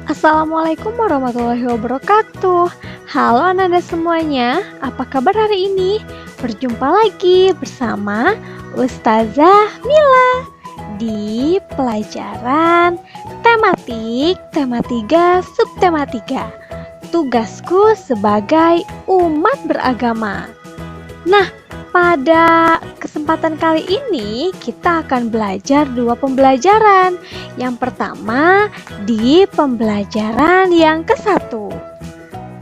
Assalamualaikum warahmatullahi wabarakatuh. Halo anak-anak semuanya, apa kabar hari ini? Berjumpa lagi bersama Ustazah Mila di pelajaran tematik tema 3 subtema 3. Tugasku sebagai umat beragama. Nah, pada kesempatan kali ini kita akan belajar dua pembelajaran. Yang pertama di pembelajaran yang ke-1.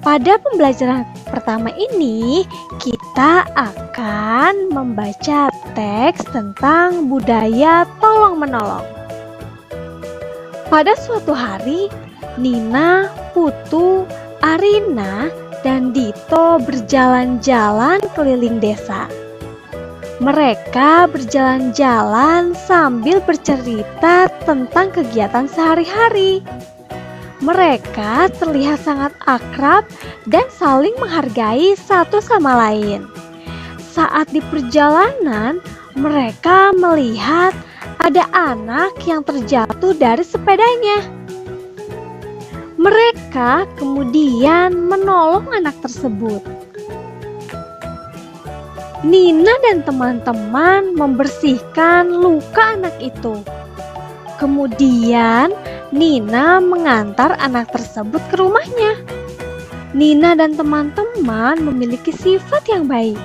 Pada pembelajaran pertama ini kita akan membaca teks tentang budaya tolong-menolong. Pada suatu hari, Nina, Putu, Arina, dan Dito berjalan-jalan keliling desa. Mereka berjalan-jalan sambil bercerita tentang kegiatan sehari-hari. Mereka terlihat sangat akrab dan saling menghargai satu sama lain. Saat di perjalanan, mereka melihat ada anak yang terjatuh dari sepedanya. Mereka kemudian menolong anak tersebut. Nina dan teman-teman membersihkan luka anak itu. Kemudian Nina mengantar anak tersebut ke rumahnya. Nina dan teman-teman memiliki sifat yang baik.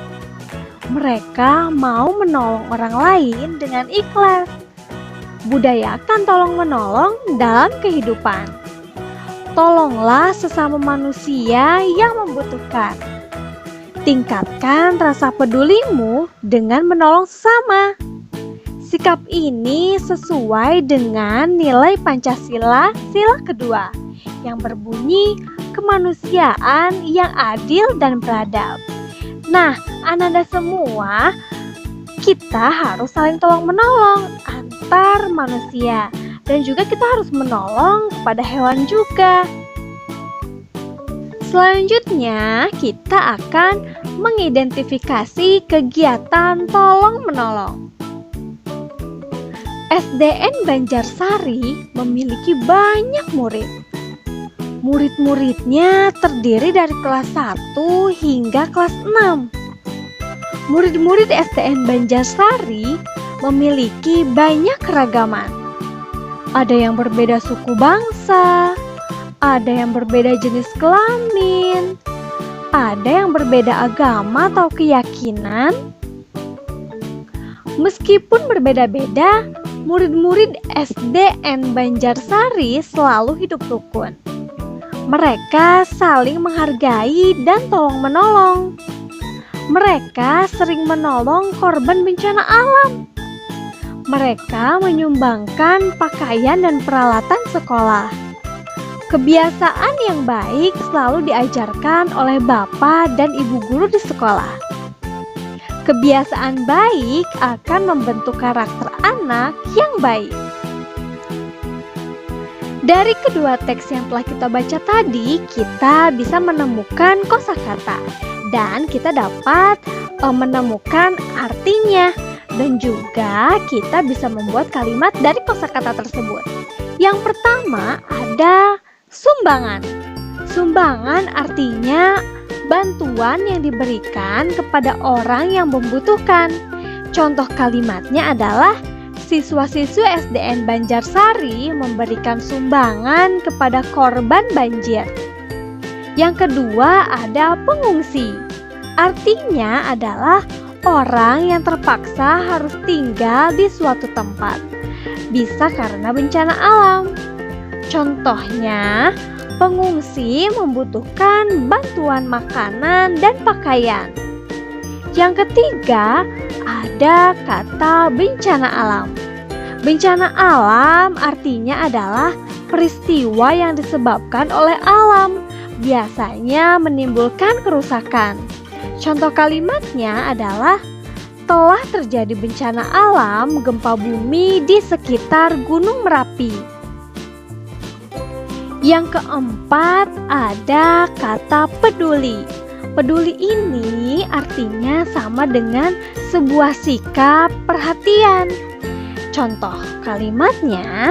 Mereka mau menolong orang lain dengan ikhlas. Budayakan tolong-menolong dalam kehidupan. Tolonglah sesama manusia yang membutuhkan. Tingkatkan rasa pedulimu dengan menolong sesama. Sikap ini sesuai dengan nilai Pancasila sila kedua yang berbunyi kemanusiaan yang adil dan beradab. Nah, anak-anak semua, kita harus saling tolong-menolong antar manusia dan juga kita harus menolong kepada hewan juga. Selanjutnya, kita akan mengidentifikasi kegiatan tolong-menolong. SDN Banjarsari memiliki banyak murid. Murid-muridnya terdiri dari kelas 1 hingga kelas 6. Murid-murid SDN Banjarsari memiliki banyak keragaman. Ada yang berbeda suku bangsa, ada yang berbeda jenis kelamin, ada yang berbeda agama atau keyakinan. Meskipun berbeda-beda, murid-murid SDN Banjarsari selalu hidup rukun. Mereka saling menghargai dan tolong-menolong. Mereka sering menolong korban bencana alam. Mereka menyumbangkan pakaian dan peralatan sekolah. Kebiasaan yang baik selalu diajarkan oleh bapak dan ibu guru di sekolah. Kebiasaan baik akan membentuk karakter anak yang baik. Dari kedua teks yang telah kita baca tadi, kita bisa menemukan kosakata dan kita dapat menemukan artinya dan juga kita bisa membuat kalimat dari kosakata tersebut. Yang pertama ada sumbangan. Sumbangan artinya bantuan yang diberikan kepada orang yang membutuhkan. Contoh kalimatnya adalah siswa-siswi SDN Banjarsari memberikan sumbangan kepada korban banjir. Yang kedua ada pengungsi. Artinya adalah orang yang terpaksa harus tinggal di suatu tempat. Bisa karena bencana alam. Contohnya, pengungsi membutuhkan bantuan makanan dan pakaian. Yang ketiga, ada kata bencana alam. Bencana alam artinya adalah peristiwa yang disebabkan oleh alam, biasanya menimbulkan kerusakan. Contoh kalimatnya adalah telah terjadi bencana alam gempa bumi di sekitar Gunung Merapi. Yang keempat ada kata peduli. Peduli ini artinya sama dengan sebuah sikap perhatian. Contoh kalimatnya,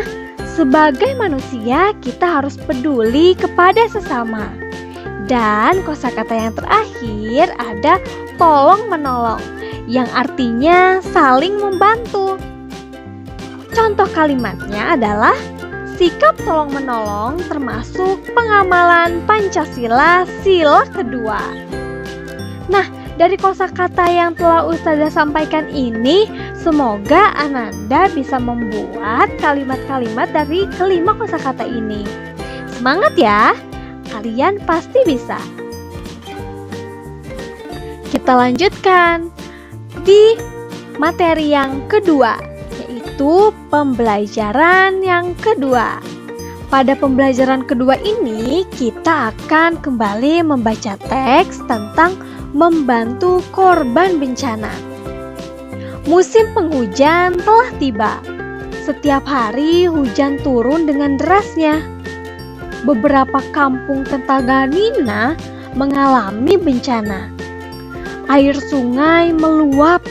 Sebagai manusia, kita harus peduli kepada sesama. Dan kosakata yang terakhir ada tolong menolong, yang artinya saling membantu. Contoh kalimatnya adalah sikap tolong menolong termasuk pengamalan Pancasila sila kedua. Nah, dari kosakata yang telah Ustazah sampaikan ini, semoga Ananda bisa membuat kalimat-kalimat dari kelima kosakata ini. Semangat ya! Kalian pasti bisa. Kita lanjutkan di materi yang kedua, yaitu pembelajaran yang kedua. Pada pembelajaran kedua ini, kita akan kembali membaca teks tentang membantu korban bencana. Musim penghujan telah tiba. Setiap hari hujan turun dengan derasnya. Beberapa kampung tetangga Nina mengalami bencana. Air sungai meluap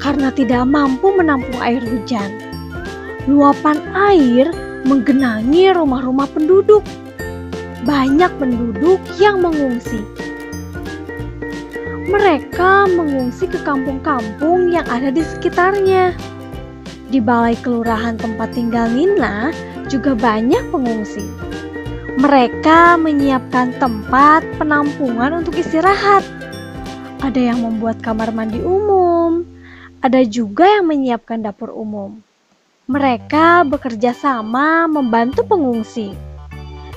karena tidak mampu menampung air hujan. Luapan air menggenangi rumah-rumah penduduk. Banyak penduduk yang mengungsi. Mereka mengungsi ke kampung-kampung yang ada di sekitarnya. Di balai kelurahan tempat tinggal Nina juga banyak pengungsi. Mereka menyiapkan tempat penampungan untuk istirahat. Ada yang membuat kamar mandi umum, ada juga yang menyiapkan dapur umum. Mereka bekerja sama membantu pengungsi.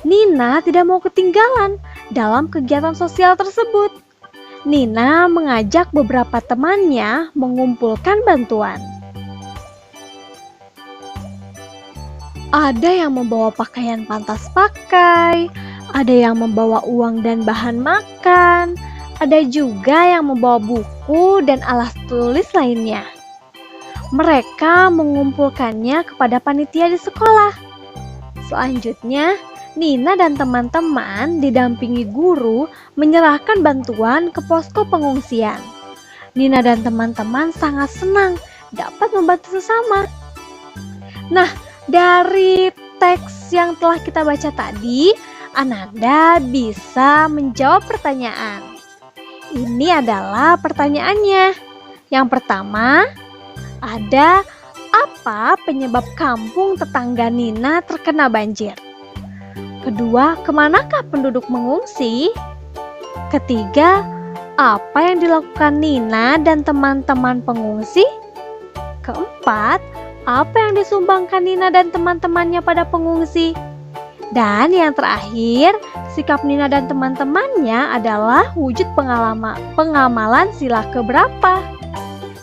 Nina tidak mau ketinggalan dalam kegiatan sosial tersebut. Nina mengajak beberapa temannya mengumpulkan bantuan. Ada yang membawa pakaian pantas pakai, ada yang membawa uang dan bahan makan, ada juga yang membawa buku dan alat tulis lainnya. Mereka mengumpulkannya kepada panitia di sekolah. Selanjutnya, Nina dan teman-teman didampingi guru menyerahkan bantuan ke posko pengungsian. Nina dan teman-teman sangat senang dapat membantu sesama. Nah, dari teks yang telah kita baca tadi, Ananda bisa menjawab pertanyaan. Ini adalah pertanyaannya. Yang pertama, ada apa penyebab kampung tetangga Nina terkena banjir? Kedua, kemanakah penduduk mengungsi? Ketiga, apa yang dilakukan Nina dan teman-teman pengungsi? Keempat, apa yang disumbangkan Nina dan teman-temannya pada pengungsi? Dan yang terakhir, sikap Nina dan teman-temannya adalah wujud pengamalan sila keberapa?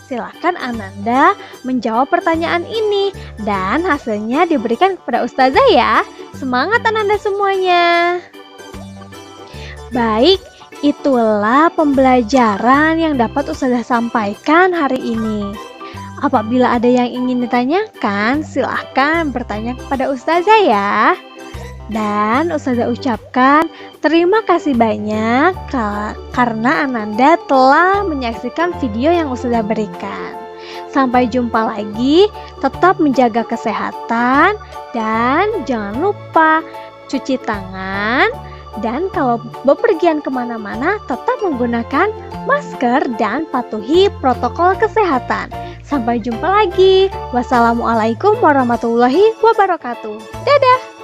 Silakan Ananda menjawab pertanyaan ini dan hasilnya diberikan kepada Ustazah ya. Semangat Ananda semuanya. Baik, itulah pembelajaran yang dapat Ustazah sampaikan hari ini. Apabila ada yang ingin ditanyakan, silahkan bertanya kepada Ustazah ya. Dan Ustazah ucapkan terima kasih banyak karena Ananda telah menyaksikan video yang Ustazah berikan. Sampai jumpa lagi, tetap menjaga kesehatan dan jangan lupa cuci tangan. Dan kalau bepergian kemana-mana tetap menggunakan masker dan patuhi protokol kesehatan. Sampai jumpa lagi. Wassalamualaikum warahmatullahi wabarakatuh. Dadah.